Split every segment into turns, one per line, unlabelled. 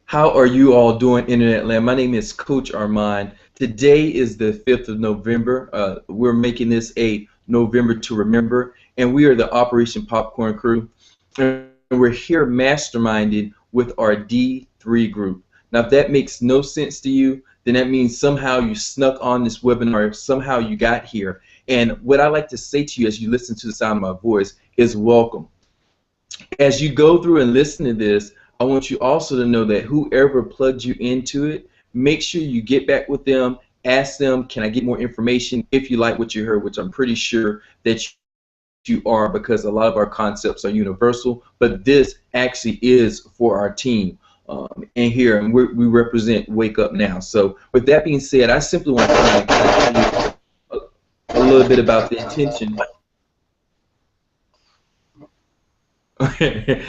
How are you all doing, Internet Land? My name is Coach Armand. Today is the 5th of November. We're making this a November to remember, and we are the Operation Popcorn crew. And we're here masterminding with our D3 group. Now, if that makes no sense to you, then that means somehow you snuck on this webinar, somehow you got here. And what I like to say to you as you listen to the sound of my voice is welcome. As you go through and listen to this, I want you also to know that whoever plugged you into it, make sure you get back with them, ask them, can I get more information if you like what you heard, which I'm pretty sure that you are, because a lot of our concepts are universal, but this actually is for our team. And here, and we represent Wake Up Now. So with that being said, I simply want to tell you a little bit about the intention. Okay.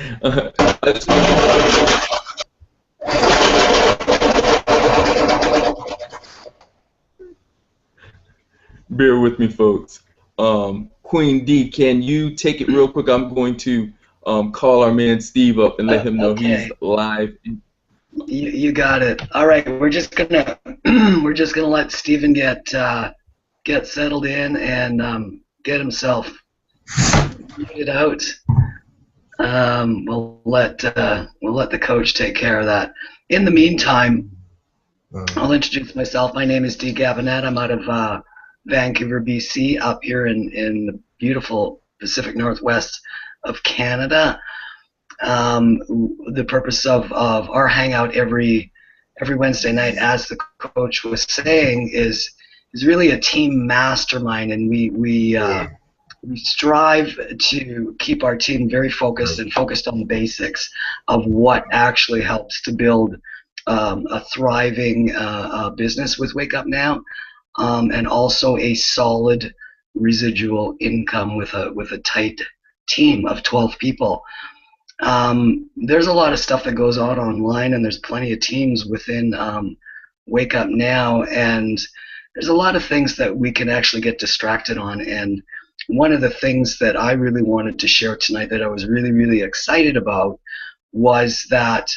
Bear with me, folks. Queen D, can you take it real quick? I'm going to call our man Steve up and let him know he's
Okay,
live.
you got it. All right, we're just gonna we're just gonna let Steven get settled in and get himself muted out. We'll let the coach take care of that. In the meantime, I'll introduce myself. My name is Dee Gabinet. I'm out of Vancouver, BC, up here in the beautiful Pacific Northwest of Canada. The purpose of our hangout every Wednesday night, as the coach was saying, is really a team mastermind, and we strive to keep our team very focused and focused on the basics of what actually helps to build a thriving business with Wake Up Now, and also a solid residual income with a tight team of 12 people. There's a lot of stuff that goes on online, and there's plenty of teams within Wake Up Now, and there's a lot of things that we can actually get distracted on. And one of the things that I really wanted to share tonight that I was really, really excited about was that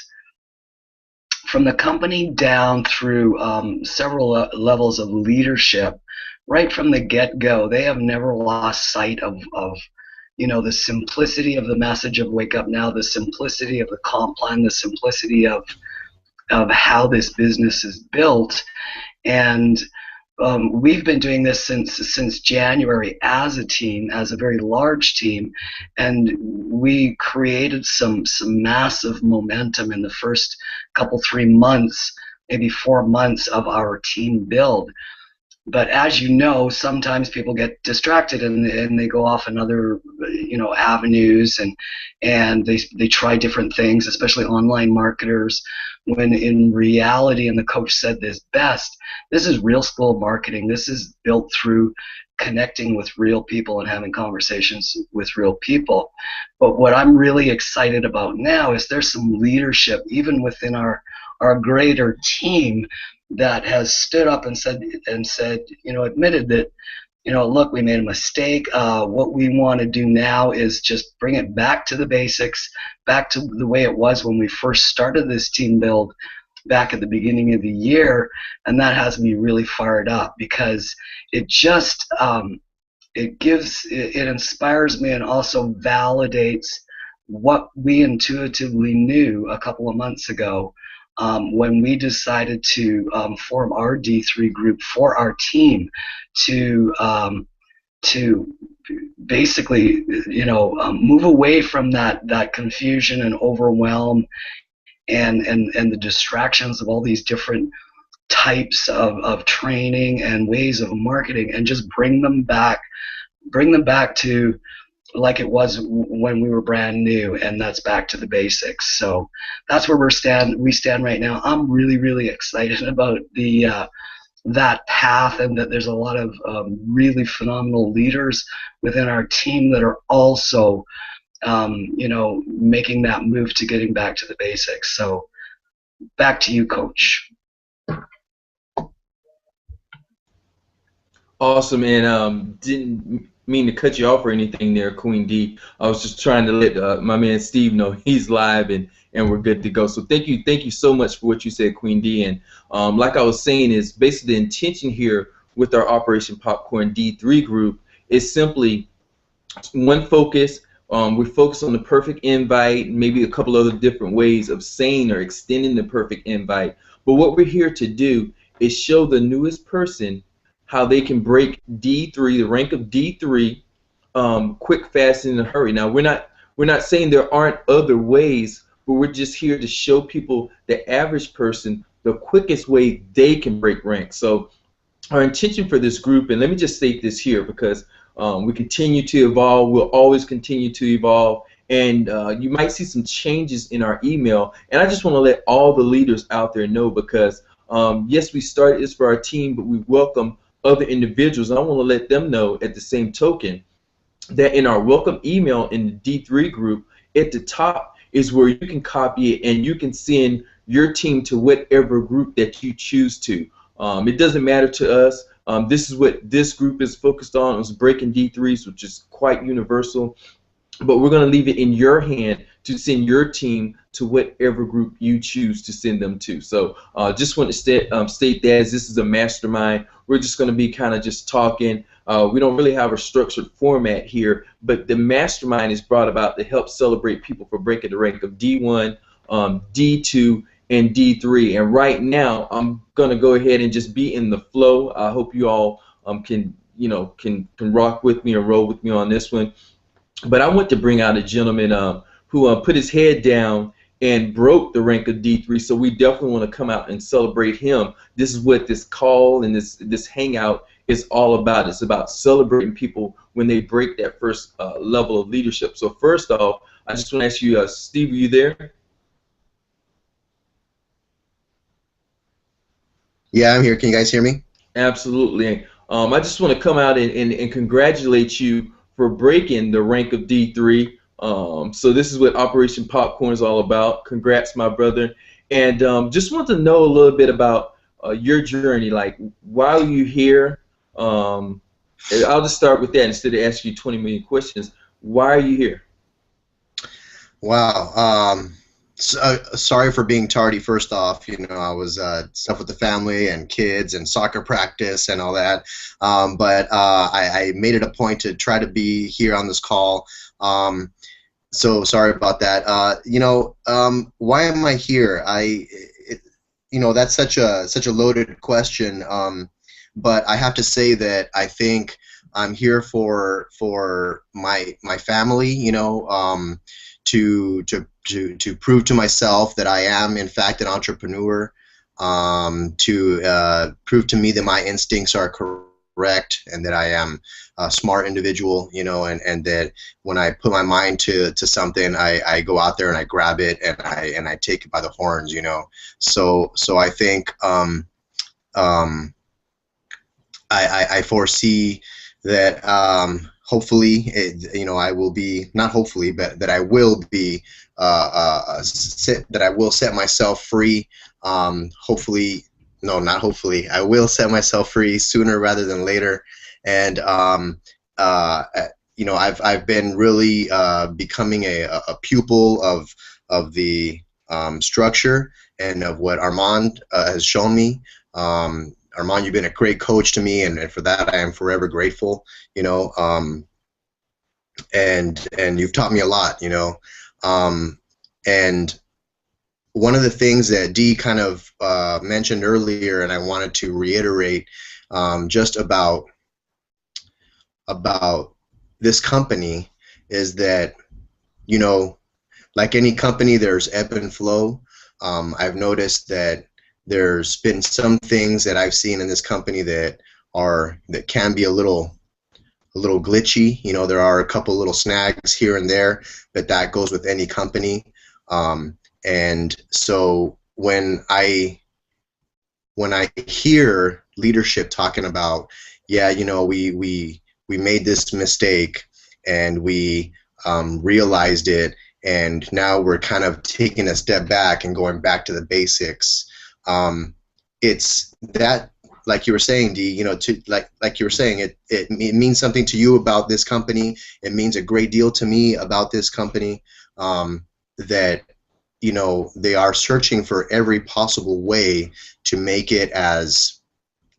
from the company down through several levels of leadership, right from the get-go, they have never lost sight of the simplicity of the message of Wake Up Now, the simplicity of the comp plan, the simplicity of how this business is built. And we've been doing this since January as a team, as a very large team, and we created some massive momentum in the first couple 3 months, maybe 4 months of our team build. But as you know, sometimes people get distracted and they go off in other avenues, and they try different things, especially online marketers, when in reality, and the coach said this best, this is real school marketing. This is built through connecting with real people and having conversations with real people. But what I'm really excited about now is there's some leadership even within our greater team that has stood up and said, admitted that, look, we made a mistake. What we want to do now is just bring it back to the basics, back to the way it was when we first started this team build back at the beginning of the year. And that has me really fired up, because it just it inspires me and also validates what we intuitively knew a couple of months ago, when we decided to form our D3 group for our team to basically move away from that confusion and overwhelm and the distractions of all these different types of training and ways of marketing, and just bring them back to like it was when we were brand new, and that's back to the basics. So that's where we stand right now. I'm really, really excited about that path, and that there's a lot of really phenomenal leaders within our team that are also making that move to getting back to the basics. So back to you, Coach.
Awesome, and didn't mean to cut you off or anything there, Queen D. I was just trying to let my man Steve know he's live and we're good to go. So thank you so much for what you said, Queen D. And like I was saying, is basically the intention here with our Operation Popcorn D3 group is simply one focus. We focus on the perfect invite, maybe a couple other different ways of saying or extending the perfect invite. But what we're here to do is show the newest person how they can break D3, the rank of D3, quick, fast, and in a hurry. Now we're not saying there aren't other ways, but we're just here to show people, the average person, the quickest way they can break rank. So our intention for this group, and let me just state this here because we continue to evolve. We'll always continue to evolve, and you might see some changes in our email. And I just want to let all the leaders out there know, because yes, we started this for our team, but we welcome other individuals. And I want to let them know at the same token that in our welcome email in the D3 group, at the top is where you can copy it and you can send your team to whatever group that you choose to. It doesn't matter to us. This is what this group is focused on. It's breaking D3s, which is quite universal. But we're going to leave it in your hand to send your team to whatever group you choose to send them to. So just want to state that as this is a mastermind, we're just going to be kind of just talking. We don't really have a structured format here, but the mastermind is brought about to help celebrate people for breaking the rank of D1, D2, and D3. And right now, I'm going to go ahead and just be in the flow. I hope you all can rock with me or roll with me on this one. But I want to bring out a gentleman who put his head down and broke the rank of D3. So we definitely want to come out and celebrate him. This is what this call and this hangout is all about. It's about celebrating people when they break that first level of leadership. So first off, I just want to ask you, Steve, are you there?
Yeah, I'm here. Can you guys hear me?
Absolutely. I just want to come out and congratulate you for breaking the rank of D3. So this is what Operation Popcorn is all about. Congrats, my brother. And just want to know a little bit about your journey. Like, why are you here? I'll just start with that instead of asking you 20 million questions. Why are you here?
Wow. Sorry for being tardy. First off, I was stuff with the family and kids and soccer practice and all that. But I made it a point to try to be here on this call. So sorry about that. Why am I here? That's such a loaded question. But I have to say that I think I'm here for my family. To prove to myself that I am in fact an entrepreneur, to prove to me that my instincts are correct and that I am a smart individual, and that when I put my mind to something, I go out there and I grab it and I take it by the horns, So I think I foresee that hopefully, I will be, not hopefully, but that I will be, that I will set myself free. Hopefully, no, not hopefully, I will set myself free sooner rather than later. And I've been really becoming a pupil of the structure and of what Armand has shown me. Armand, you've been a great coach to me, and for that I am forever grateful. And you've taught me a lot. And one of the things that Dee kind of mentioned earlier, and I wanted to reiterate, just about this company, is that like any company, there's ebb and flow. I've noticed that there's been some things that I've seen in this company that can be a little glitchy. There are a couple little snags here and there, but that goes with any company. And so when I hear leadership talking about, yeah, we made this mistake and we realized it, and now we're kind of taking a step back and going back to the basics. It's that like you were saying, Dee, you know, to like you were saying, it means something to you about this company. It means a great deal to me about this company. That, you know, they are searching for every possible way to make it as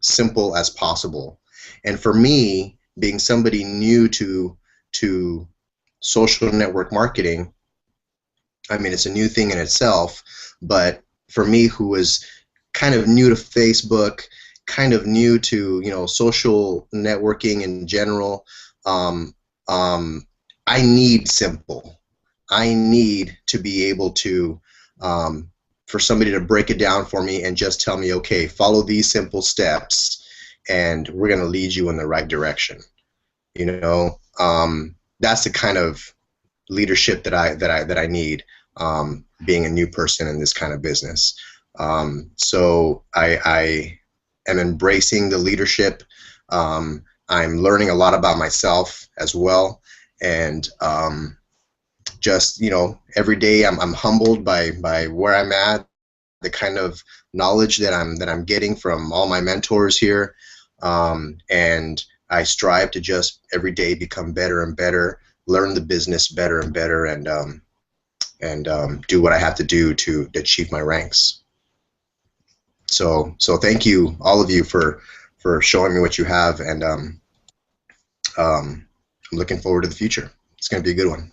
simple as possible. And for me, being somebody new to social network marketing, I mean, it's a new thing in itself, but for me, who was kind of new to Facebook, kind of new to, you know, social networking in general, um, I need simple. I need to be able to, for somebody to break it down for me and just tell me, okay, follow these simple steps, and we're going to lead you in the right direction. You know, that's the kind of leadership that I need, being a new person in this kind of business. So I am embracing the leadership. I'm learning a lot about myself as well, and just, you know, every day I'm humbled by where I'm at, the kind of knowledge that I'm getting from all my mentors here, and I strive to just every day become better and better, learn the business better and better, and do what I have to do to achieve my ranks. So thank you, all of you, for showing me what you have, and I'm looking forward to the future. It's going to be a good one.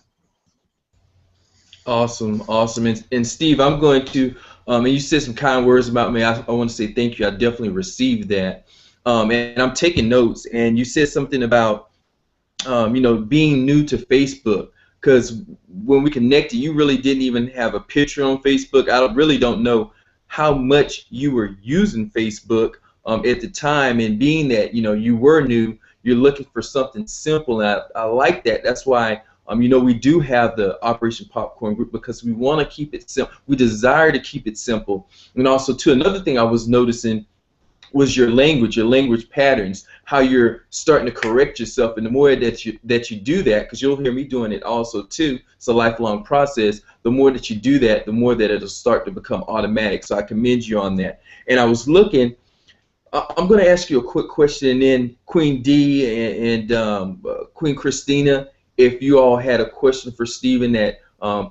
Awesome, awesome. And Steve, I'm going to, and you said some kind words about me. I want to say thank you. I definitely received that. And I'm taking notes. And you said something about, you know, being new to Facebook. Because when we connected, you really didn't even have a picture on Facebook. I really don't know how much you were using Facebook at the time. And being that, you know, you were new, you're looking for something simple. And I like that. That's why, you know, we do have the Operation Popcorn Group, because we want to keep it simple. We desire to keep it simple. And also, too, another thing I was noticing was your language patterns, how you're starting to correct yourself. And the more that you do that, because you'll hear me doing it also too, it's a lifelong process. The more that you do that, the more that it'll start to become automatic. So I commend you on that. And I was looking, I'm going to ask you a quick question, and then Queen D and Queen Christina, if you all had a question for Stephen that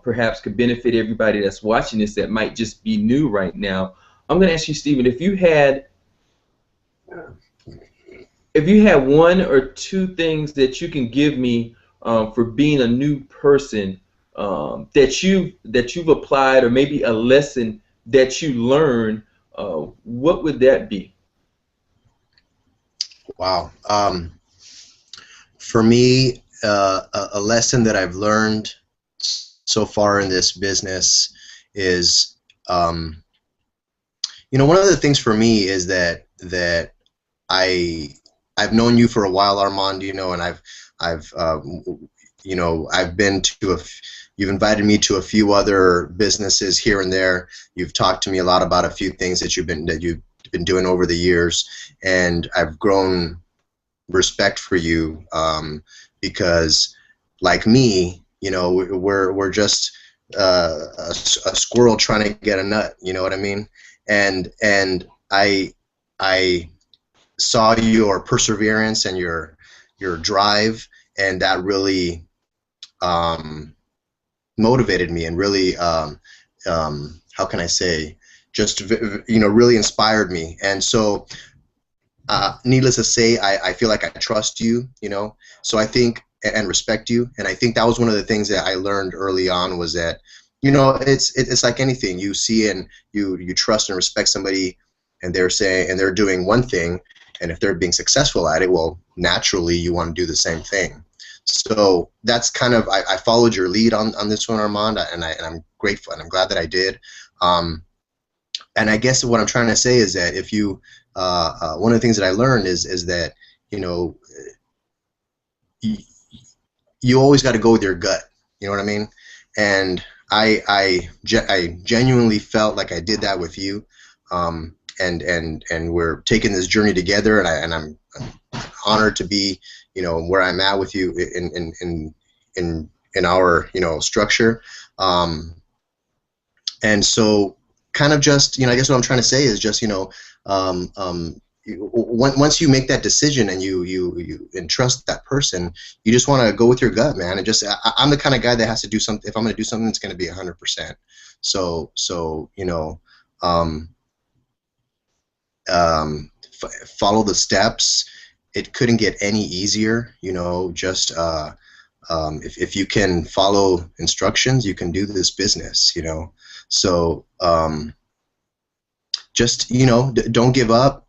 perhaps could benefit everybody that's watching this that might just be new right now. I'm going to ask you, Stephen, if you had one or two things that you can give me for being a new person, that you've applied, or maybe a lesson that you learned, what would that be?
Wow. For me, a lesson that I've learned so far in this business is, you know, one of the things for me is that I've known you for a while, Armand, you know, and I've you know, I've been to you've invited me to a few other businesses here and there. You've talked to me a lot about a few things that you've been doing over the years, and I've grown respect for you, because, like me, you know, we're just a squirrel trying to get a nut. You know what I mean? And I saw your perseverance and your drive, and that really motivated me, and really how can I say, just, you know, really inspired me. And so needless to say, I feel like I trust you, you know, so I think, and respect you, and I think that was one of the things that I learned early on, was that, you know, it's like anything. You see and you trust and respect somebody, and they're doing one thing, and if they're being successful at it, well, naturally you want to do the same thing. So that's kind of, I followed your lead on this one, Armand, and I'm grateful, and I'm glad that I did. And I guess what I'm trying to say is that if you, one of the things that I learned is that, you know, you always got to go with your gut. You know what I mean? And I genuinely felt like I did that with you, and we're taking this journey together, and I'm honored to be, you know, where I'm at with you in our, you know, structure, and so kind of just, you know, I guess what I'm trying to say is just, you know, once you make that decision and you entrust that person, you just want to go with your gut, man. And just I'm the kind of guy that has to do something. If I'm going to do something, it's going to be 100%. So you know, follow the steps. It couldn't get any easier, you know. Just if you can follow instructions, you can do this business, you know. So just, you know, don't give up.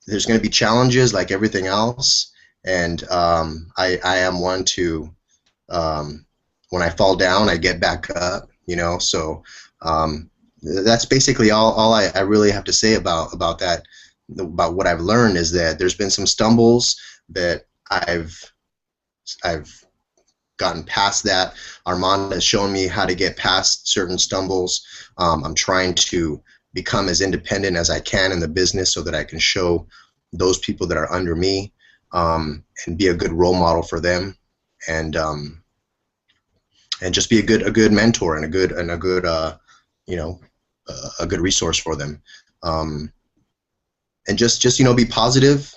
There's going to be challenges like everything else, and I am one to, when I fall down, I get back up, you know. So that's basically all I really have to say about that. About what I've learned is that there's been some stumbles that I've gotten past that. Armand has shown me how to get past certain stumbles. I'm trying to become as independent as I can in the business so that I can show those people that are under me, and be a good role model for them, and just be a good mentor and a good you know, a good resource for them. And just you know, be positive.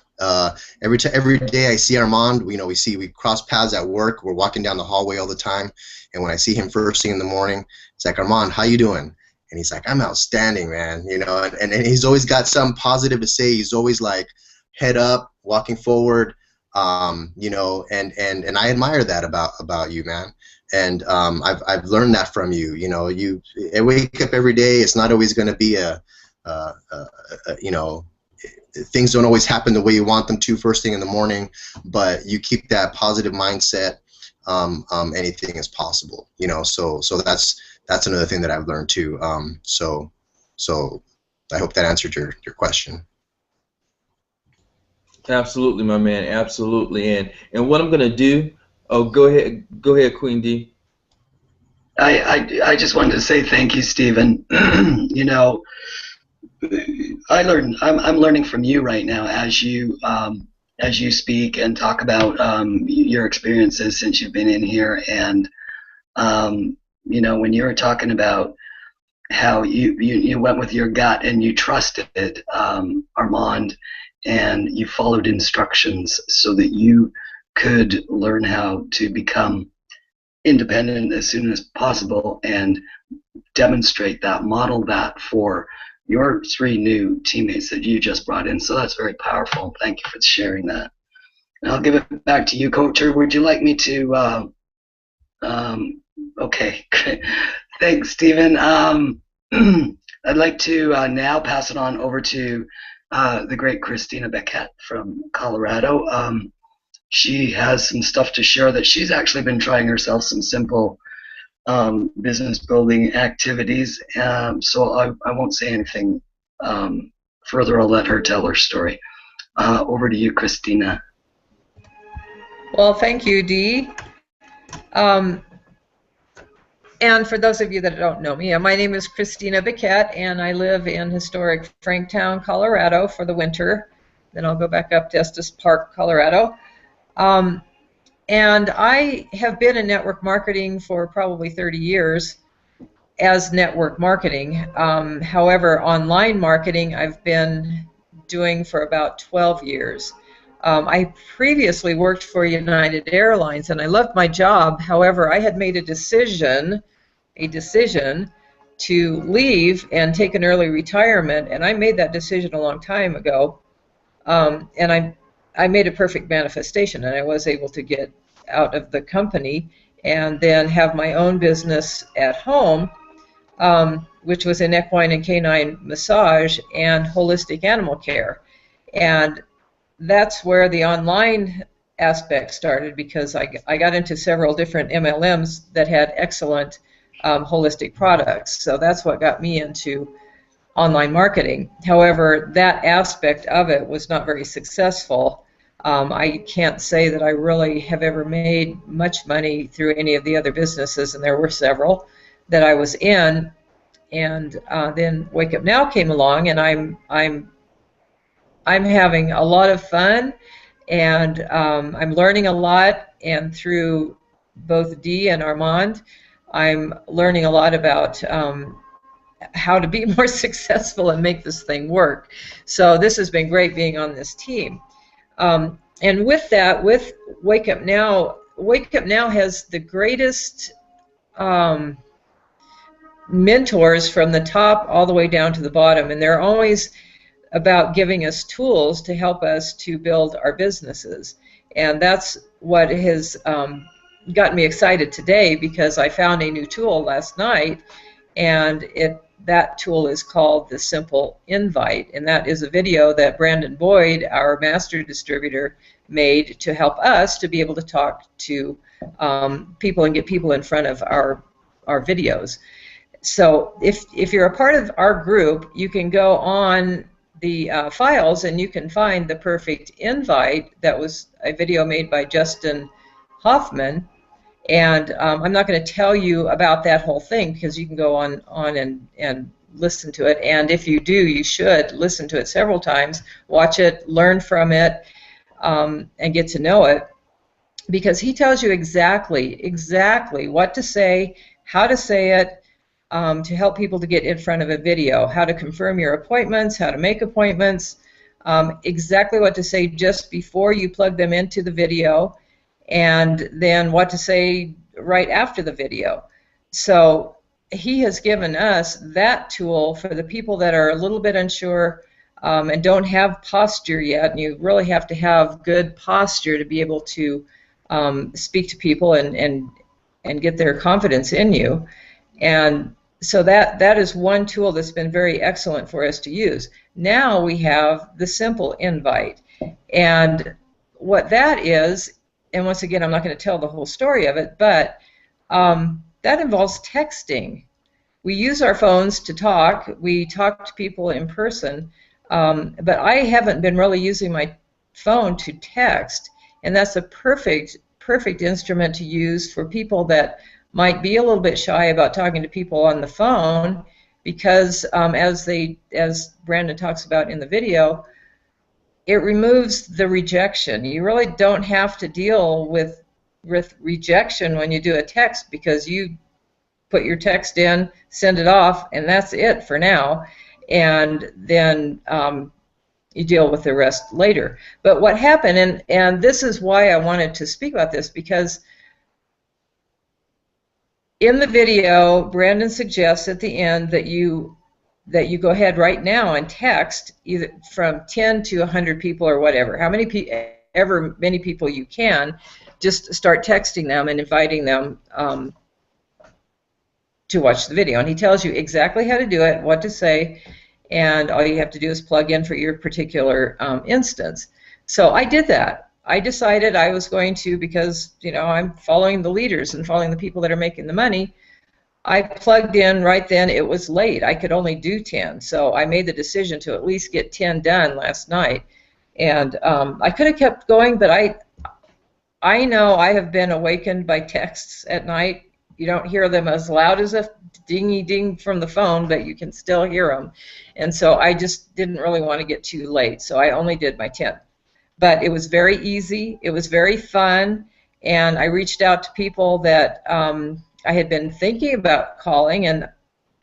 Every day I see Armand, you know, we cross paths at work. We're walking down the hallway all the time, and when I see him first thing in the morning, it's like, Armand, how you doing? And he's like, I'm outstanding, man. You know, and he's always got some positive to say. He's always like head up, walking forward. You know, and I admire that about you, man. And I've learned that from you. You know, I wake up every day. It's not always going to be you know, things don't always happen the way you want them to first thing in the morning, but you keep that positive mindset. Anything is possible, you know. So that's another thing that I've learned too. So I hope that answered your question.
Absolutely, my man. Absolutely. And what I'm gonna do? Oh, go ahead, Queen D.
I just wanted to say thank you, Stephen. You know, I'm learning from you right now as you speak and talk about your experiences since you've been in here. And you know, when you were talking about how you went with your gut and you trusted Armand, and you followed instructions so that you could learn how to become independent as soon as possible, and demonstrate that, model that for your 3 new teammates that you just brought in. So that's very powerful. Thank you for sharing that. And I'll give it back to you, Coach. Or would you like me to? Okay, thanks, Stephen. I'd like to now pass it on over to the great Christina Beckett from Colorado. She has some stuff to share that she's actually been trying herself, some simple business building activities. So I won't say anything further. I'll let her tell her story. Over to you, Christina.
Well, thank you, Dee. And for those of you that don't know me, my name is Christina Beckett, and I live in historic Franktown, Colorado for the winter. Then I'll go back up to Estes Park, Colorado. And I have been in network marketing for probably 30 years as network marketing. However, online marketing I've been doing for about 12 years. I previously worked for United Airlines, and I loved my job. However, I had made a decision to leave and take an early retirement, and I made that decision a long time ago. And I made a perfect manifestation, and I was able to get out of the company and then have my own business at home, which was in equine and canine massage and holistic animal care. And that's where the online aspect started, because I got into several different MLMs that had excellent holistic products. So that's what got me into online marketing. However, that aspect of it was not very successful. I can't say that I really have ever made much money through any of the other businesses, and there were several that I was in. And then Wake Up Now came along, and I'm having a lot of fun, and I'm learning a lot. And through both Dee and Armand, I'm learning a lot about how to be more successful and make this thing work. So this has been great being on this team. And with that, with Wake Up Now has the greatest mentors from the top all the way down to the bottom, and they're always about giving us tools to help us to build our businesses. And that's what has gotten me excited today, because I found a new tool last night, and that tool is called the Simple Invite, and that is a video that Brandon Boyd, our master distributor, made to help us to be able to talk to people and get people in front of our videos. So if you're a part of our group, you can go on the files and you can find the perfect invite. That was a video made by Justin Hoffman, and I'm not going to tell you about that whole thing, because you can go on and listen to it, and if you do, you should listen to it several times, watch it, learn from it, and get to know it, because he tells you exactly what to say, how to say it, to help people to get in front of a video, how to confirm your appointments, how to make appointments, exactly what to say just before you plug them into the video, and then what to say right after the video. So he has given us that tool for the people that are a little bit unsure and don't have posture yet, and you really have to have good posture to be able to speak to people and get their confidence in you. And so that is one tool that's been very excellent for us to use. Now we have the Simple Invite, and what that is, and once again, I'm not going to tell the whole story of it, but that involves texting. We use our phones to talk. We talk to people in person, but I haven't been really using my phone to text, and that's a perfect instrument to use for people that might be a little bit shy about talking to people on the phone, because as Brandon talks about in the video, it removes the rejection. You really don't have to deal with rejection when you do a text, because you put your text in, send it off, and that's it for now, and then you deal with the rest later. But what happened, and this is why I wanted to speak about this, because in the video, Brandon suggests at the end that you go ahead right now and text either from 10 to 100 people or whatever, ever many people you can, just start texting them and inviting them to watch the video. And he tells you exactly how to do it, what to say, and all you have to do is plug in for your particular instance. So I did that. I decided I was going to, because I'm following the leaders and following the people that are making the money. I plugged in right then. It was late. I could only do 10, so I made the decision to at least get 10 done last night. And I could have kept going, but I know I have been awakened by texts at night. You don't hear them as loud as a dingy ding from the phone, but you can still hear them. And so I just didn't really want to get too late, so I only did my 10. But it was very easy, it was very fun, and I reached out to people that I had been thinking about calling, and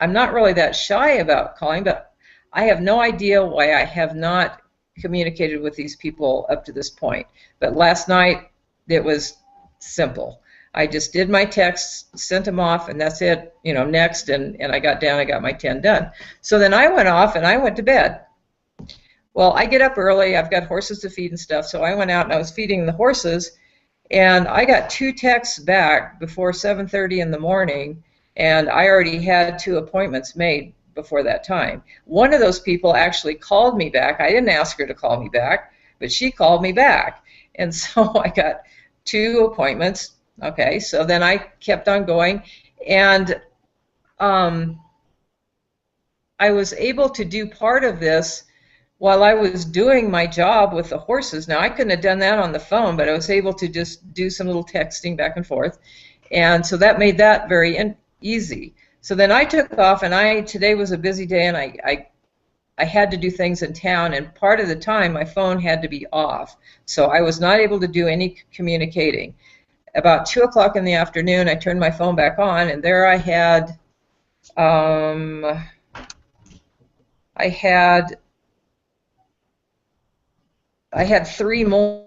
I'm not really that shy about calling, but I have no idea why I have not communicated with these people up to this point. But last night, it was simple. I just did my texts, sent them off, and that's it, next, and I got my 10 done. So then I went off and I went to bed. Well, I get up early, I've got horses to feed and stuff, so I went out and I was feeding the horses, and I got 2 texts back before 7:30 in the morning, and I already had 2 appointments made before that time. One of those people actually called me back. I didn't ask her to call me back, but she called me back, and so I got 2 appointments. Okay, so then I kept on going, and I was able to do part of this while I was doing my job with the horses. Now, I couldn't have done that on the phone, but I was able to just do some little texting back and forth, and so that made that very easy. So then I took off, and today was a busy day, and I had to do things in town, and part of the time my phone had to be off, so I was not able to do any communicating. About 2 o'clock in the afternoon, I turned my phone back on, and there I had I had three more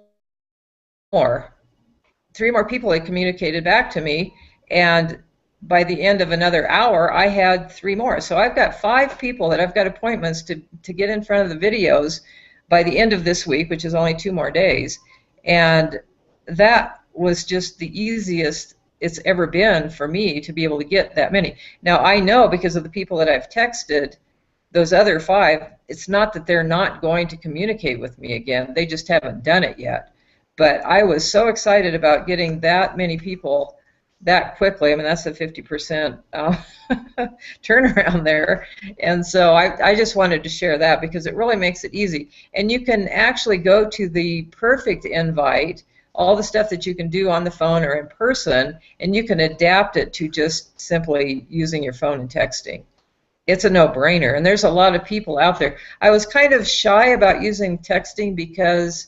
people that communicated back to me, and by the end of another hour, I had three more. So I've got 5 people that I've got appointments to get in front of the videos by the end of this week, which is only 2 more days. And that was just the easiest it's ever been for me to be able to get that many. Now, I know because of the people that I've texted, those other 5, it's not that they're not going to communicate with me again. They just haven't done it yet. But I was so excited about getting that many people that quickly. I mean, that's a 50% turnaround there. And so I just wanted to share that because it really makes it easy. And you can actually go to the perfect invite, all the stuff that you can do on the phone or in person, and you can adapt it to just simply using your phone and texting. It's a no-brainer. And there's a lot of people out there. I was kind of shy about using texting because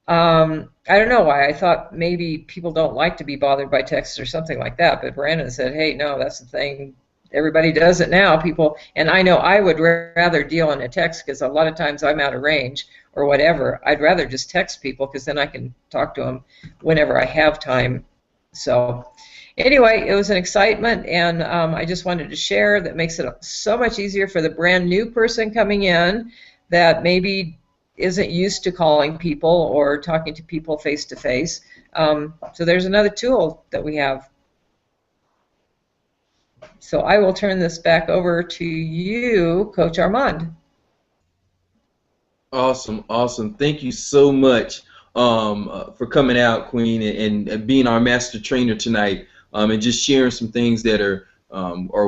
I don't know why. I thought maybe people don't like to be bothered by text or something like that. But Brandon said, hey, no, that's the thing. Everybody does it now. People, and I know I would rather deal in a text because a lot of times I'm out of range or whatever. I'd rather just text people because then I can talk to them whenever I have time. So anyway, it was an excitement, and I just wanted to share. That makes it so much easier for the brand new person coming in that maybe isn't used to calling people or talking to people face to face. So there's another tool that we have. So I will turn this back over to you, Coach Armand.
Awesome, awesome. Thank you so much for coming out, Queen, and being our master trainer tonight, and just sharing some things that are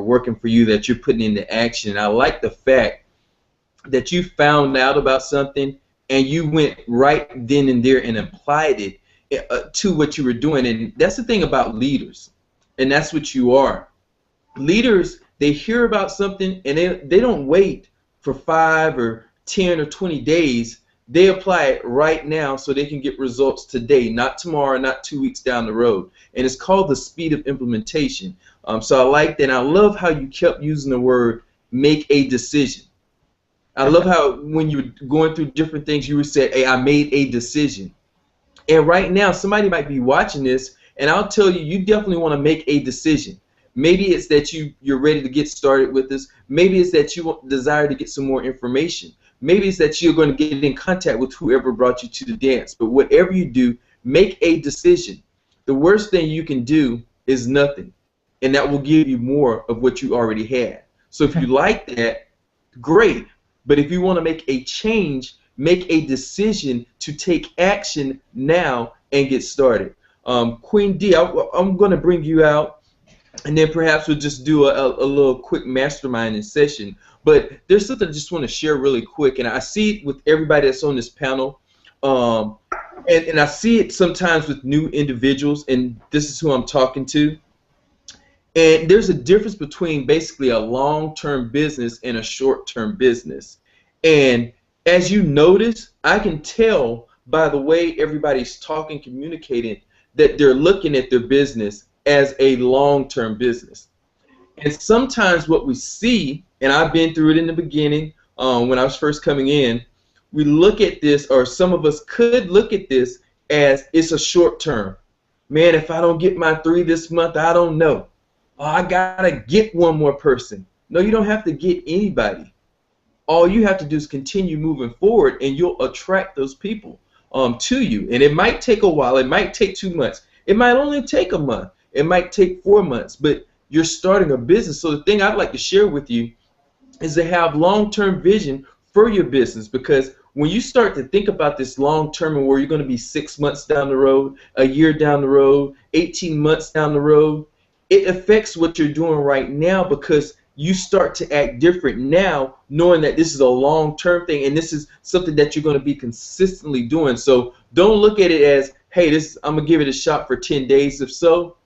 working for you that you're putting into action. And I like the fact that you found out about something and you went right then and there and applied it to what you were doing. And that's the thing about leaders, and that's what you are. Leaders, they hear about something and they don't wait for 5 or 10 or 20 days. They apply it right now so they can get results today, not tomorrow, not 2 weeks down the road. And it's called the speed of implementation. So I like that. And I love how you kept using the word make a decision. I love how when you're going through different things, you would say, hey, I made a decision. And right now, somebody might be watching this, and I'll tell you, you definitely want to make a decision. Maybe it's that you're ready to get started with this. Maybe it's that you desire to get some more information. Maybe it's that you're going to get in contact with whoever brought you to the dance. But whatever you do, make a decision. The worst thing you can do is nothing, and that will give you more of what you already had. So if you like that, great. But if you want to make a change, make a decision to take action now and get started. Queen D, I'm going to bring you out, and then perhaps we'll just do a little quick masterminding session. But there's something I just want to share really quick, and I see it with everybody that's on this panel, and I see it sometimes with new individuals, and this is who I'm talking to. And there's a difference between basically a long-term business and a short-term business. And as you notice, I can tell by the way everybody's talking, communicating, that they're looking at their business as a long-term business. And sometimes what we see, and I've been through it in the beginning when I was first coming in, we look at this, or some of us could look at this as it's a short term. Man, if I don't get my 3 this month, I don't know. Oh, I gotta get one more person. No, you don't have to get anybody. All you have to do is continue moving forward, and you'll attract those people to you. And it might take a while. It might take 2 months. It might only take a month. It might take 4 months. But you're starting a business. So the thing I'd like to share with you is to have long-term vision for your business, because when you start to think about this long-term and where you're going to be 6 months down the road, a year down the road, 18 months down the road, it affects what you're doing right now, because you start to act different now, knowing that this is a long-term thing and this is something that you're going to be consistently doing. So don't look at it as, hey, I'm going to give it a shot for 10 days. If so,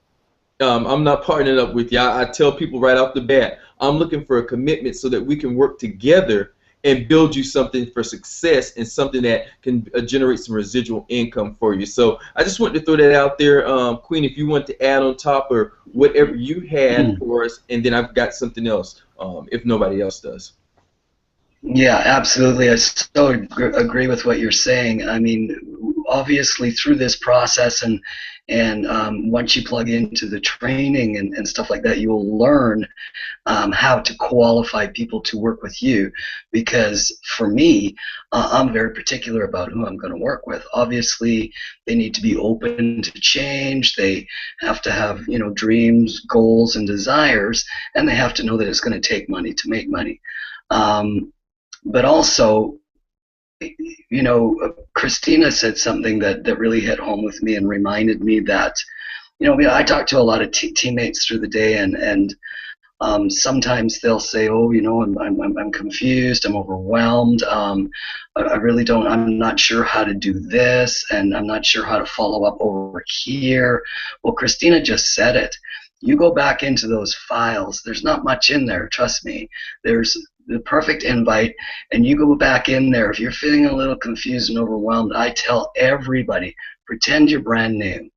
I'm not partnering up with you. I tell people right off the bat, I'm looking for a commitment so that we can work together and build you something for success and something that can generate some residual income for you. So I just wanted to throw that out there. Queen, if you want to add on top or whatever you had for us, and then I've got something else if nobody else does.
Yeah, absolutely. I so agree with what you're saying. I mean, obviously through this process and once you plug into the training and stuff like that, you'll learn how to qualify people to work with you. Because for me, I'm very particular about who I'm going to work with. Obviously, they need to be open to change. They have to have, you know, dreams, goals, and desires, and they have to know that it's going to take money to make money. But also, you know, Christina said something that really hit home with me and reminded me that, you know, I talk to a lot of teammates through the day, and sometimes they'll say, "Oh, you know, I'm confused, I'm overwhelmed. I really don't. I'm not sure how to do this, and I'm not sure how to follow up over here." Well, Christina just said it. You go back into those files. There's not much in there. Trust me. There's the perfect invite, and you go back in there. If you're feeling a little confused and overwhelmed, I tell everybody, pretend you're brand new.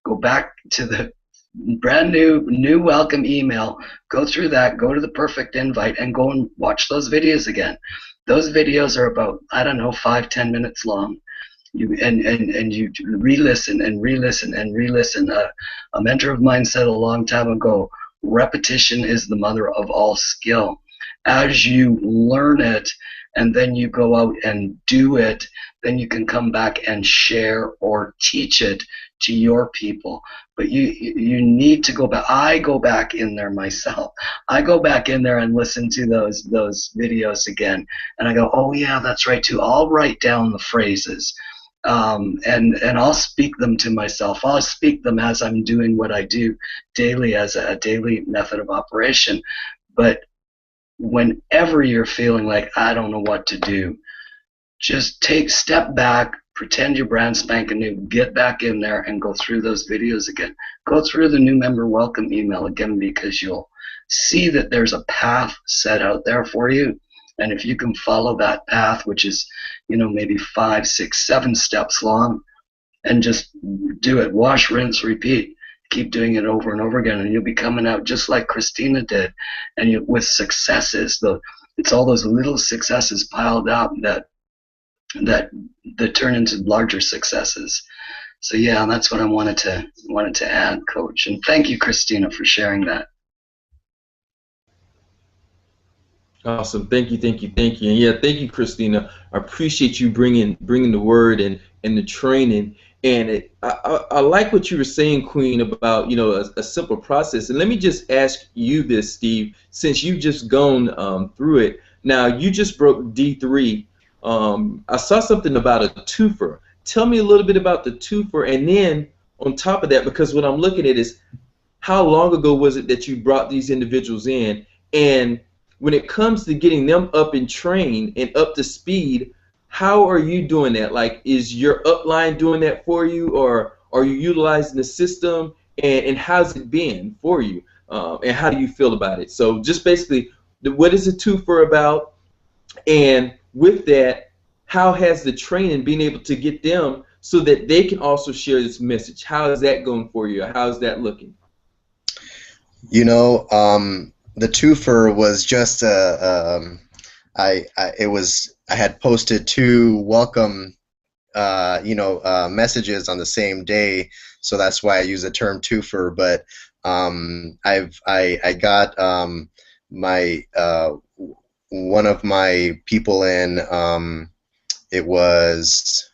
Go back to the brand new welcome email, go through that, go to the perfect invite, and go and watch those videos again. Those videos are about, I don't know, 5-10 minutes long. And you re-listen and re-listen and re-listen. A mentor of mine said a long time ago, repetition is the mother of all skill. As you learn it and then you go out and do it, then you can come back and share or teach it to your people. But you need to go back. I go back in there myself. I go back in there and listen to those videos again, and I go, oh yeah, that's right too. I'll write down the phrases, and I'll speak them to myself. I'll speak them as I'm doing what I do daily as a daily method of operation. But whenever you're feeling like I don't know what to do, just step back, pretend you're brand spanking new, get back in there and go through those videos again. Go through the new member welcome email again, because you'll see that there's a path set out there for you. And if you can follow that path, which is, you know, maybe 5, 6, 7 steps long, and just do it, wash, rinse, repeat. Keep doing it over and over again, and you'll be coming out just like Christina did, and with successes. It's all those little successes piled up that turn into larger successes. So yeah, that's what I wanted to add, Coach. And thank you, Christina, for sharing that.
Awesome. Thank you, thank you, thank you. And yeah, thank you, Christina. I appreciate you bringing the word and the training. And I like what you were saying, Queen, about, you know, a simple process. And let me just ask you this, Steve, since you've just gone through it. Now, you just broke D3. I saw something about a twofer. Tell me a little bit about the twofer, and then on top of that, because what I'm looking at is how long ago was it that you brought these individuals in, and when it comes to getting them up and trained and up to speed, how are you doing that? Like, is your upline doing that for you, or are you utilizing the system, and how's it been for you, and how do you feel about it? So just basically, what is a twofer about, and with that, how has the training been able to get them so that they can also share this message? How is that going for you? How is that looking?
You know, the twofer was just I had posted 2 welcome messages on the same day, so that's why I use the term twofer. But I got my one of my people in. It was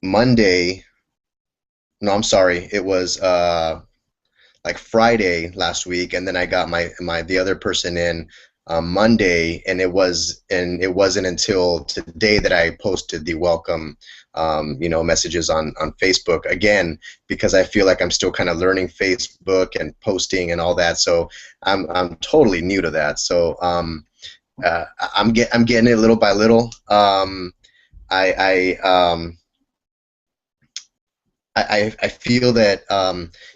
Monday. No, I'm sorry. It was like Friday last week, and then I got the other person in Monday, and it wasn't until today that I posted the welcome messages on Facebook again, because I feel like I'm still kind of learning Facebook and posting and all that, so I'm totally new to that. So I'm getting it little by little. I feel that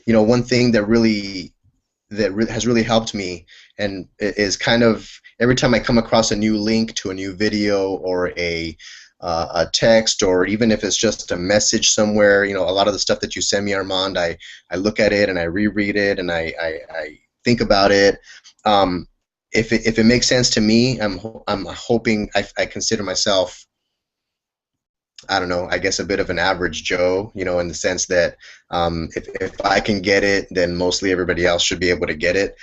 one thing that has really helped me, and is kind of every time I come across a new link to a new video or a text, or even if it's just a message somewhere, a lot of the stuff that you send me, Armand, I look at it and I reread it and I think about it. if it makes sense to me, I'm hoping I consider myself, I don't know, I guess a bit of an average Joe, in the sense that if I can get it, then mostly everybody else should be able to get it.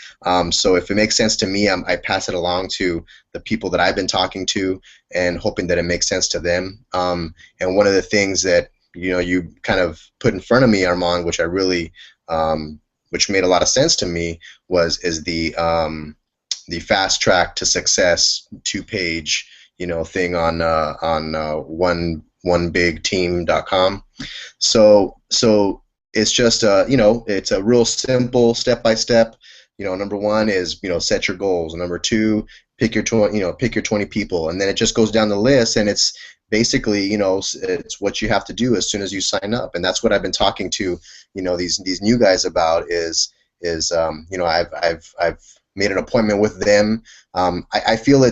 So if it makes sense to me, I pass it along to the people that I've been talking to and hoping that it makes sense to them. And one of the things that you kind of put in front of me, Armand, which I really, which made a lot of sense to me, is the fast track to success 2-page thing on onebigteam.com. So it's just it's a real simple step by step. Number one is set your goals. Number two, pick your 20 people, and then it just goes down the list, and it's basically it's what you have to do as soon as you sign up. And that's what I've been talking to these new guys about is I've made an appointment with them. I feel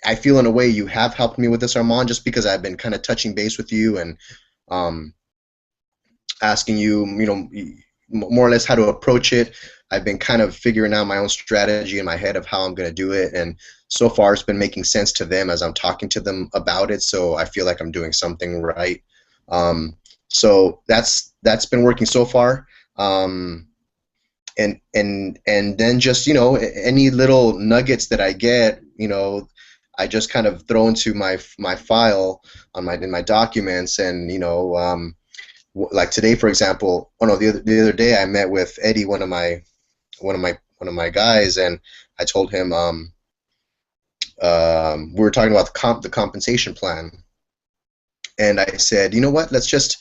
I feel in a way you have helped me with this, Armand, just because I've been kind of touching base with you and asking you, more or less how to approach it. I've been kind of figuring out my own strategy in my head of how I'm going to do it, and so far it's been making sense to them as I'm talking to them about it. So I feel like I'm doing something right. So that's been working so far. And then just any little nuggets that I get, I just kind of throw into my file on in my documents, and like today, for example. Oh no, the other day I met with Eddie, one of my guys, and I told him we were talking about the compensation plan, and I said, you know what, let's just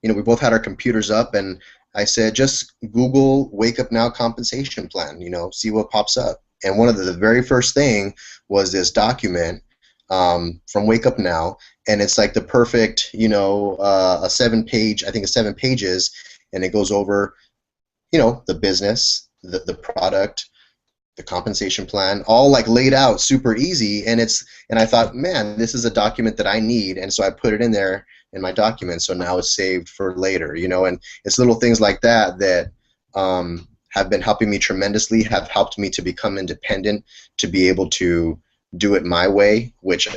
we both had our computers up, and I said, just Google Wake Up Now compensation plan, see what pops up. And one of the very first thing was this document from Wake Up Now, and it's like the perfect, a 7 pages, and it goes over, the business, the product, the compensation plan, all like laid out super easy. And I thought, man, this is a document that I need, and so I put it in there in my document, so now it's saved for later, and it's little things like that that have been helping me tremendously, have helped me to become independent, to be able to do it my way, which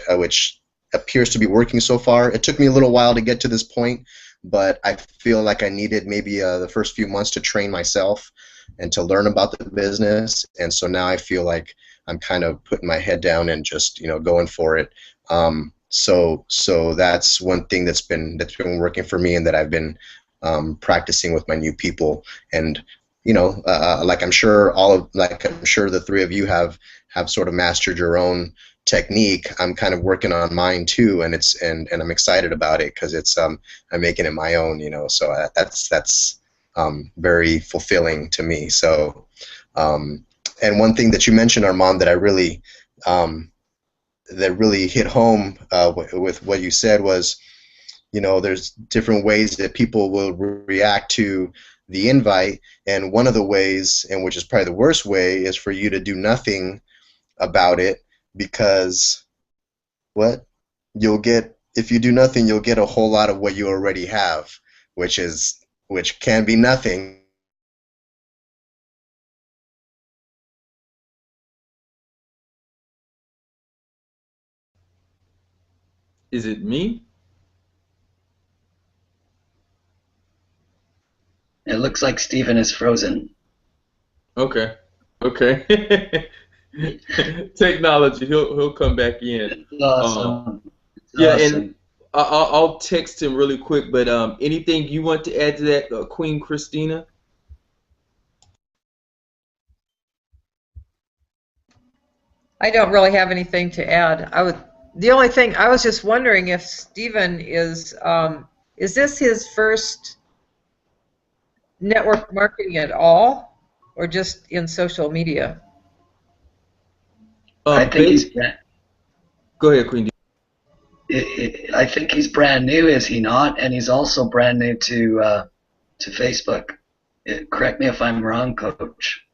appears to be working so far. It took me a little while to get to this point, but I feel like I needed maybe the first few months to train myself and to learn about the business, and so now I feel like I'm kind of putting my head down and just going for it. So that's one thing that's been working for me, and that I've been practicing with my new people. And like I'm sure the three of you have sort of mastered your own technique. I'm kind of working on mine too, and I'm excited about it because I'm making it my own. So that's very fulfilling to me. So and one thing that you mentioned, Armand, that I really that really hit home with what you said was, there's different ways that people will react to the invite, and one of the ways, and which is probably the worst way, is for you to do nothing about it, because if you do nothing, you'll get a whole lot of what you already have, which can be nothing.
Is it me?
It looks like Stephen is frozen.
Okay. Technology. He'll come back in.
It's awesome.
Yeah,
Awesome.
and I'll text him really quick. But anything you want to add to that, Queen Christina?
I don't really have anything to add. The only thing I was just wondering if Stephen is this his first network marketing at all, or just in social media?
I think he's
Go ahead, Queen.
I think he's brand new, is he not? And he's also brand new to Facebook. Correct me if I'm wrong, Coach.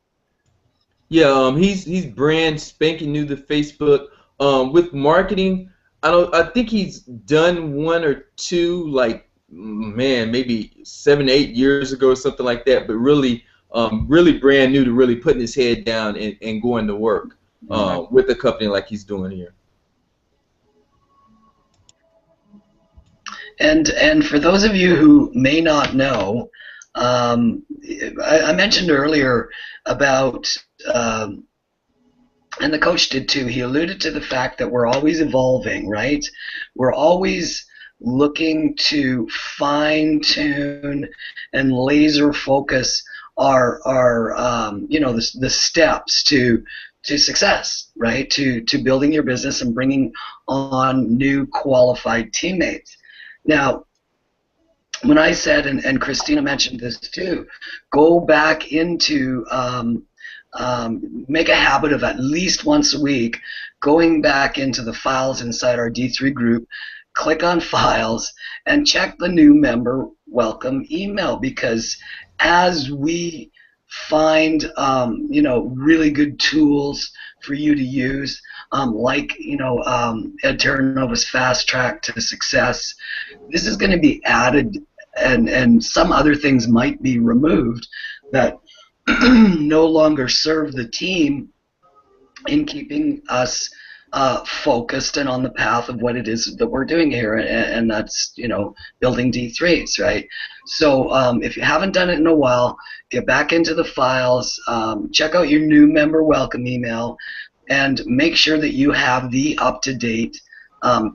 Yeah, he's brand spanking new to Facebook. With marketing, I think he's done one or two, like, man, maybe 7, 8 years ago or something like that. But really, really brand new to really putting his head down and going to work with a company like he's doing here.
And for those of you who may not know, I mentioned earlier about, and the coach did too, he alluded to the fact that we're always evolving, right? We're always looking to fine tune and laser focus our you know, the steps to success, right? To building your business and bringing on new qualified teammates. Now, when I said, and Christina mentioned this too, go back into, make a habit of at least once a week going back into the files inside our D3 group, click on files, and check the new member welcome email, because as we find you know, really good tools for you to use, like, you know, Ed Terranova's Fast Track to Success, this is going to be added, and some other things might be removed that no longer serve the team in keeping us focused and on the path of what it is that we're doing here, and that's, you know, building D3s, right? So if you haven't done it in a while, get back into the files, check out your new member welcome email, and make sure that you have the up-to-date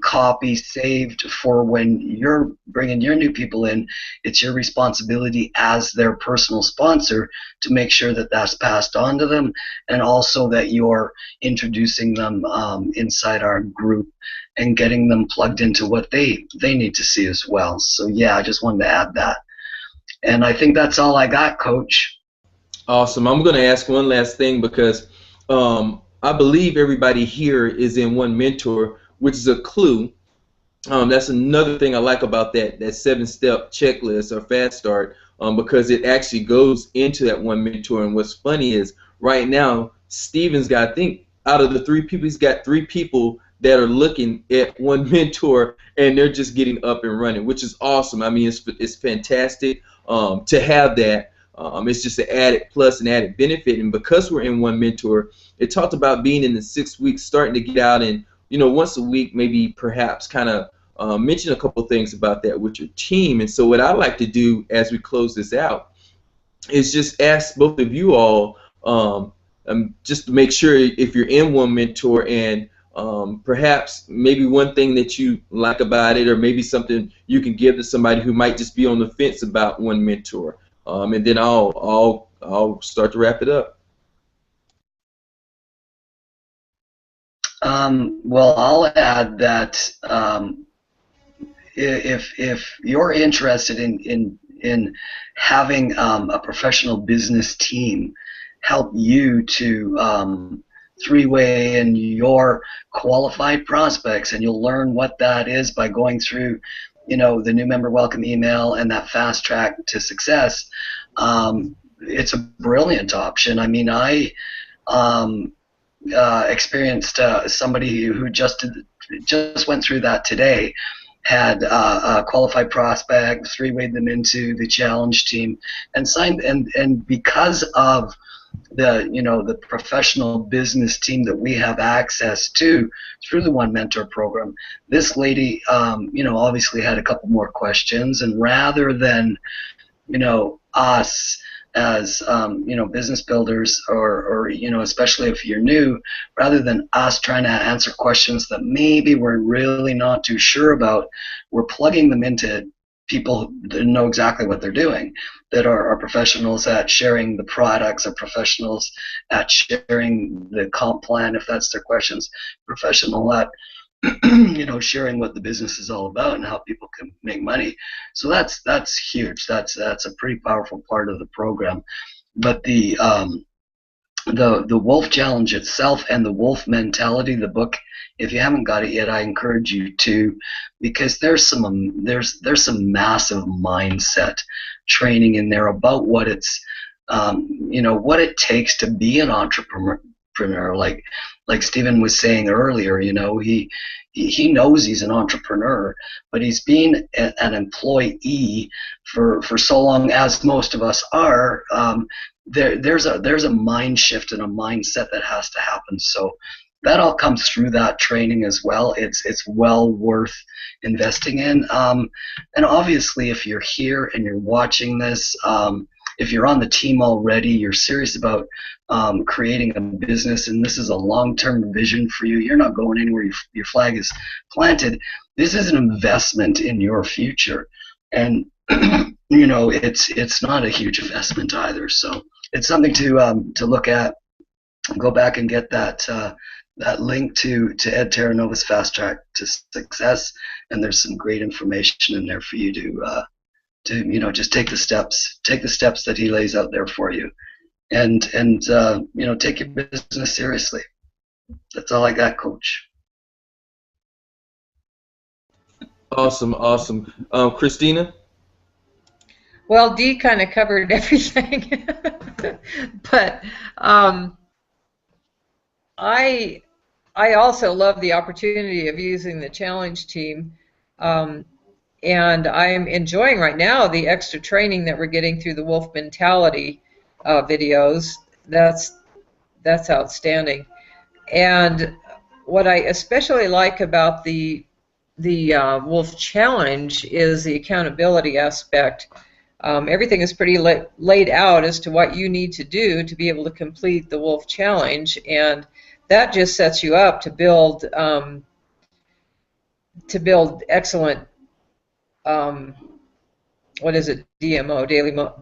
copy saved for when you're bringing your new people in. It's your responsibility as their personal sponsor to make sure that that's passed on to them, and also that you're introducing them inside our group and getting them plugged into what they need to see as well. So yeah, I just wanted to add that. And I think that's all I got, Coach.
Awesome. I'm going to ask one last thing, because I believe everybody here is in one mentor, which is a clue. That's another thing I like about that 7-step checklist or fast start, because it actually goes into that one mentor. And what's funny is right now Steven's got, I think out of the 3 people, he's got 3 people that are looking at one mentor, and they're just getting up and running, which is awesome. I mean, it's fantastic to have that. It's just an added plus, an added benefit. And because we're in one mentor, it talked about being in the 6 weeks, starting to get out and, you know, once a week, maybe perhaps kind of mention a couple things about that with your team. And so what I like to do as we close this out is just ask both of you all just to make sure if you're in one mentor, and perhaps maybe one thing that you like about it, or maybe something you can give to somebody who might just be on the fence about one mentor. And then I'll start to wrap it up.
Well, I'll add that if you're interested in having a professional business team help you to three-way in your qualified prospects, and you'll learn what that is by going through, you know, the new member welcome email and that fast track to success. It's a brilliant option. I mean, I experienced somebody who just went through that today, had a qualified prospect, three-wayed them into the challenge team, and signed, and because of the, you know, the professional business team that we have access to through the One Mentor program, this lady, you know, obviously had a couple more questions, and rather than, you know, us as you know, business builders, or you know, especially if you're new, rather than us trying to answer questions that maybe we're really not too sure about, we're plugging them into people that know exactly what they're doing, that are professionals at sharing the products, are professionals at sharing the comp plan if that's their questions, professional at you know, sharing what the business is all about and how people can make money. So that's huge. That's a pretty powerful part of the program. But the Wolf Challenge itself and the Wolf Mentality, the book, if you haven't got it yet, I encourage you to, because there's some massive mindset training in there about what it's you know, what it takes to be an entrepreneur. Like Stephen was saying earlier, you know, he knows he's an entrepreneur, but he's been an employee for so long, as most of us are, there's a mind shift and a mindset that has to happen. So that all comes through that training as well. It's well worth investing in. And obviously, if you're here and you're watching this, if you're on the team already, you're serious about creating a business, and this is a long-term vision for you. You're not going anywhere. Your flag is planted. This is an investment in your future, and it's not a huge investment either. So it's something to look at. Go back and get that link to Ed Terranova's Fast Track to Success, and there's some great information in there for you to just take the steps that he lays out there for you, and take your business seriously. That's all I got, Coach.
Awesome, awesome. Christina?
Well, Dee kind of covered everything, but I also love the opportunity of using the challenge team, and I'm enjoying right now the extra training that we're getting through the Wolf Mentality videos. That's outstanding. And what I especially like about the Wolf Challenge is the accountability aspect. Everything is pretty laid out as to what you need to do to be able to complete the Wolf Challenge, and that just sets you up to build excellent what is it, DMO,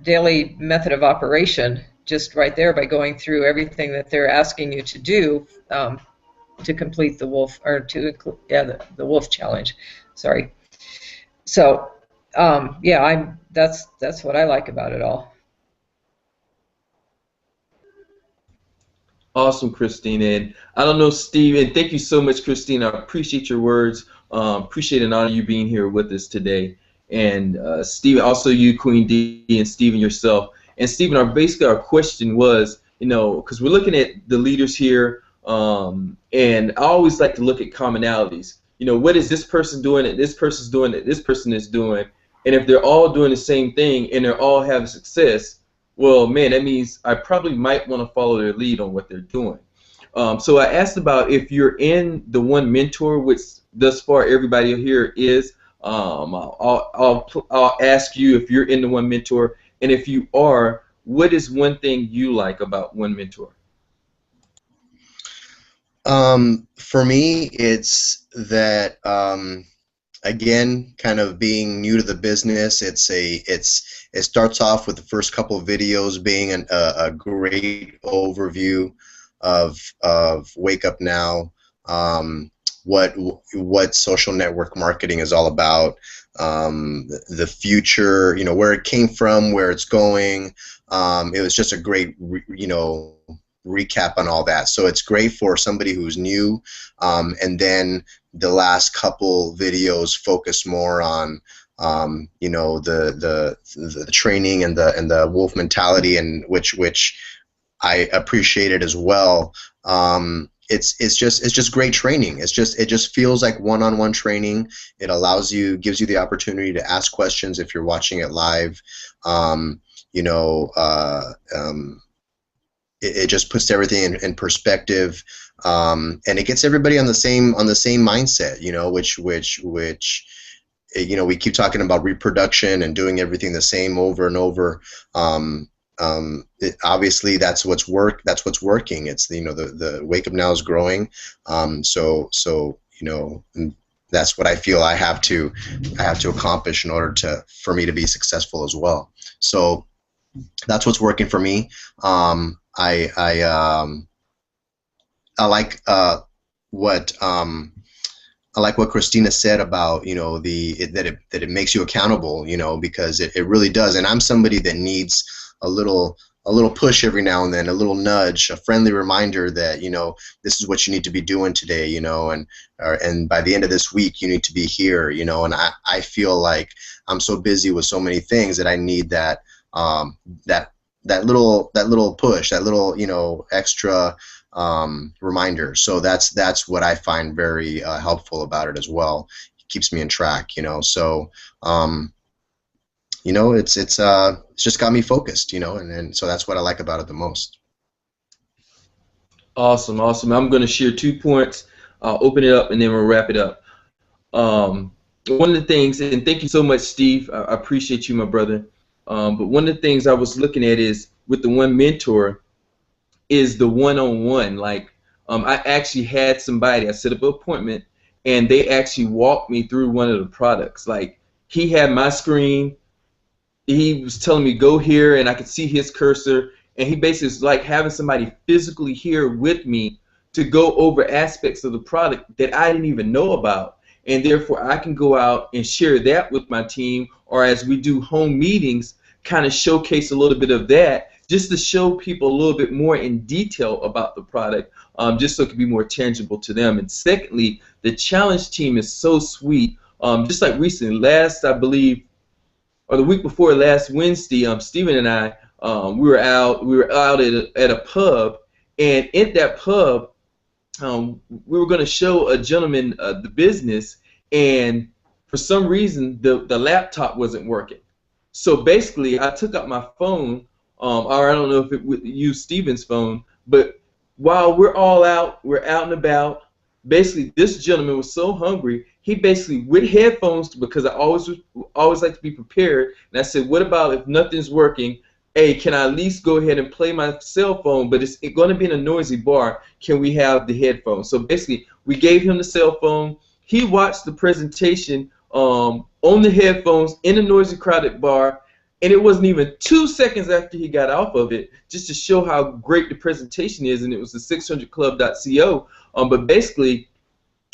daily method of operation, just right there by going through everything that they're asking you to do to complete the Wolf, or the Wolf Challenge. Sorry. So that's what I like about it all.
Awesome, Christina. And I don't know, Steve, and thank you so much, Christina. I appreciate your words. Appreciate and honor you being here with us today. And Steve, also you, Queen D, and Stephen yourself. And Stephen, basically our question was, because we're looking at the leaders here, and I always like to look at commonalities. What is this person doing that this person's doing that this person is doing? And if they're all doing the same thing and they're all having success, well, man, that means I probably might want to follow their lead on what they're doing. So I asked about if you're in the one mentor, which thus far everybody here is. I'll ask you if you're in the one mentor, and if you are, what is one thing you like about one mentor?
For me, it's that again, kind of being new to the business. It starts off with the first couple of videos being a great overview of Wake Up Now, what social network marketing is all about, the future, where it came from, where it's going. It was just a great, recap on all that. So it's great for somebody who's new, and then the last couple videos focus more on the training and the Wolf mentality, and which I appreciated as well. It's just great training. It just feels like one-on-one training. It gives you the opportunity to ask questions if you're watching it live. It just puts everything in perspective, and it gets everybody on the same mindset. Which we keep talking about reproduction and doing everything the same over and over. Obviously, that's what's working. It's the Wake Up Now is growing. So that's what I feel I have to accomplish in order for me to be successful as well. So that's what's working for me. I like what Christina said about that it makes you accountable, because it really does. And I'm somebody that needs a little push every now and then, a little nudge, a friendly reminder that this is what you need to be doing today, and by the end of this week you need to be here, and I feel like I'm so busy with so many things that I need that that little push, that little extra reminder. So that's what I find very helpful about it as well. It keeps me in track, So you know, it's just got me focused, you know, and so that's what I like about it the most.
Awesome, awesome. I'm going to share 2 points. I'll open it up and then we'll wrap it up. Um, One of the things, and thank you so much, Steve. I appreciate you, my brother. But one of the things I was looking at is with the one mentor is the one-on-one. Like, I actually had somebody, I set up an appointment, and they actually walked me through one of the products. Like, he had my screen, he was telling me go here, and I could see his cursor, and he basically was like having somebody physically here with me to go over aspects of the product that I didn't even know about, and therefore I can go out and share that with my team, or as we do home meetings, kind of showcase a little bit of that, just to show people a little bit more in detail about the product, just so it can be more tangible to them. And secondly, the challenge team is so sweet. Just like recently, last, I believe, or the week before last Wednesday, Stephen and I, we were out at a pub, and in that pub, we were going to show a gentleman the business, and for some reason the laptop wasn't working. So basically, I took out my phone, or I don't know if it would use Stephen's phone, but while we're all out, we're out and about. Basically, this gentleman was so hungry, he basically, with headphones, because I always like to be prepared, and I said, what about if nothing's working? Hey, can I at least go ahead and play my cell phone, but it's going to be in a noisy bar. Can we have the headphones? So basically, we gave him the cell phone. He watched the presentation on the headphones in a noisy, crowded bar, and it wasn't even 2 seconds after he got off of it, just to show how great the presentation is, and it was the 600club.co. But basically,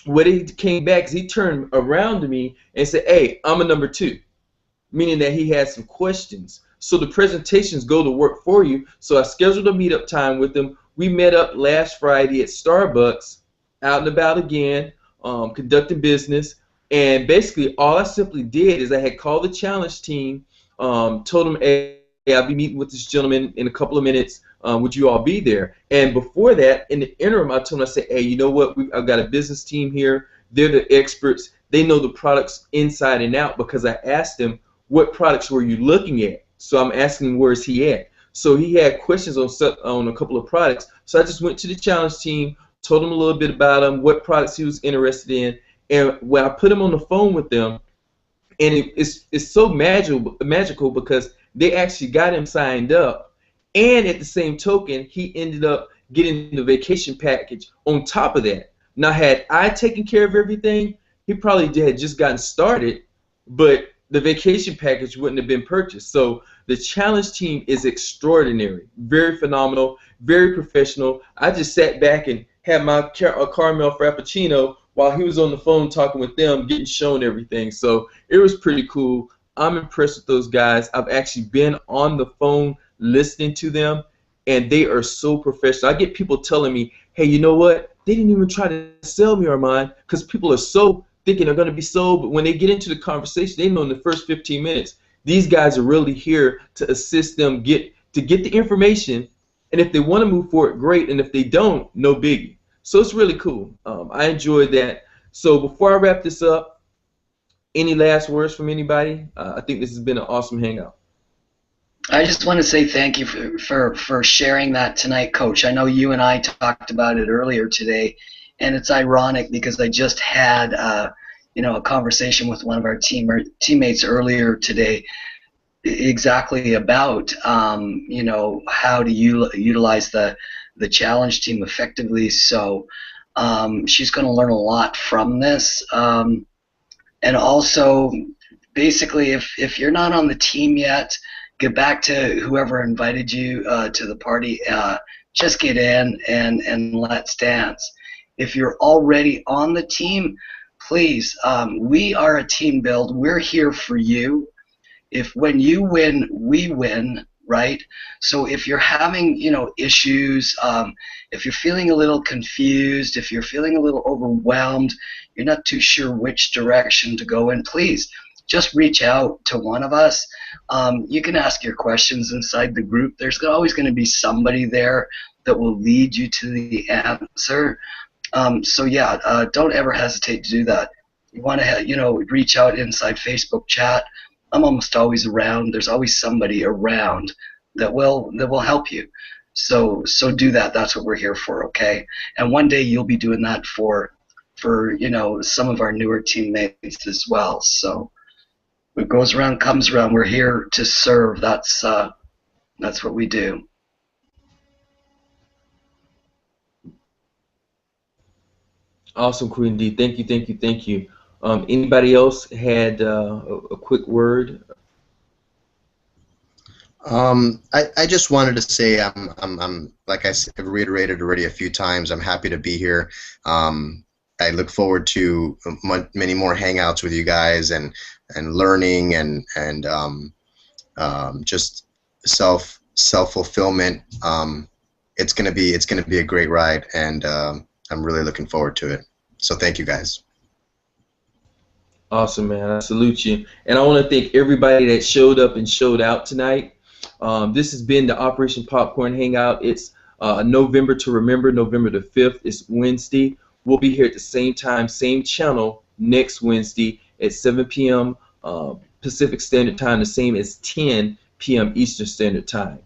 what he came back is he turned around to me and said, hey, I'm a number 2, meaning that he had some questions. So the presentations go to work for you. So I scheduled a meetup time with him. We met up last Friday at Starbucks, out and about again, conducting business. And basically all I simply did is I had called the challenge team, told them, hey, I'll be meeting with this gentleman in a couple of minutes. Would you all be there? And before that, in the interim, I told him, I said, hey, you know what? I've got a business team here. They're the experts. They know the products inside and out, because I asked them, what products were you looking at? So I'm asking him, where is he at? So he had questions on a couple of products. So I just went to the challenge team, told him a little bit about them, what products he was interested in, and when I put him on the phone with them, and it's so magical because they actually got him signed up, and at the same token, he ended up getting the vacation package on top of that. Now, had I taken care of everything, he probably had just gotten started, but the vacation package wouldn't have been purchased. So the challenge team is extraordinary, very phenomenal, very professional. I just sat back and had my caramel frappuccino while he was on the phone talking with them, getting shown everything. So it was pretty cool. I'm impressed with those guys. I've actually been on the phone listening to them, and they are so professional. I get people telling me, hey, you know what? They didn't even try to sell me, Armand, because people are so thinking they're going to be sold, but when they get into the conversation, they know in the first 15 minutes, these guys are really here to assist them get the information, and if they want to move forward, great, and if they don't, no biggie. So it's really cool. I enjoyed that. So before I wrap this up, any last words from anybody? I think this has been an awesome hangout.
I just want to say thank you for sharing that tonight, Coach. I know you and I talked about it earlier today, and it's ironic because I just had a conversation with one of our teammates earlier today, exactly about how to utilize the challenge team effectively. So she's going to learn a lot from this, and also basically if you're not on the team yet, get back to whoever invited you to the party. Just get in and let's dance. If you're already on the team, please, we are a team build. We're here for you. If when you win, we win, right? So if you're having, issues, if you're feeling a little confused, if you're feeling a little overwhelmed, you're not too sure which direction to go in, please just reach out to one of us. You can ask your questions inside the group. There's always going to be somebody there that will lead you to the answer. So yeah, don't ever hesitate to do that. You want to, reach out inside Facebook chat. I'm almost always around. There's always somebody around that will help you. So do that. That's what we're here for, okay? And one day you'll be doing that for some of our newer teammates as well. So what goes around comes around. We're here to serve. That's what we do.
Awesome, Queen D. Thank you, thank you, thank you. Anybody else had a quick word?
I just wanted to say I'm like I said, reiterated already a few times. I'm happy to be here. I look forward to many more hangouts with you guys and learning and just self fulfillment. It's gonna be a great ride, and I'm really looking forward to it. So thank you guys.
Awesome, man. I salute you. And I want to thank everybody that showed up and showed out tonight. This has been the Operation Popcorn Hangout. It's November to Remember, November the 5th. It's Wednesday. We'll be here at the same time, same channel next Wednesday at 7 p.m. Pacific Standard Time, the same as 10 p.m. Eastern Standard Time.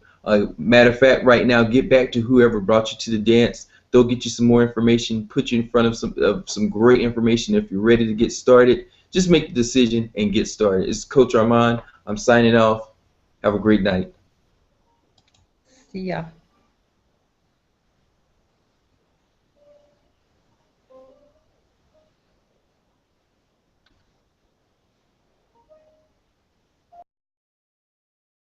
Matter of fact, right now, get back to whoever brought you to the dance. They'll get you some more information, put you in front of some great information. If you're ready to get started, just make the decision and get started. It's Coach Armand. I'm signing off. Have a great night.
See ya.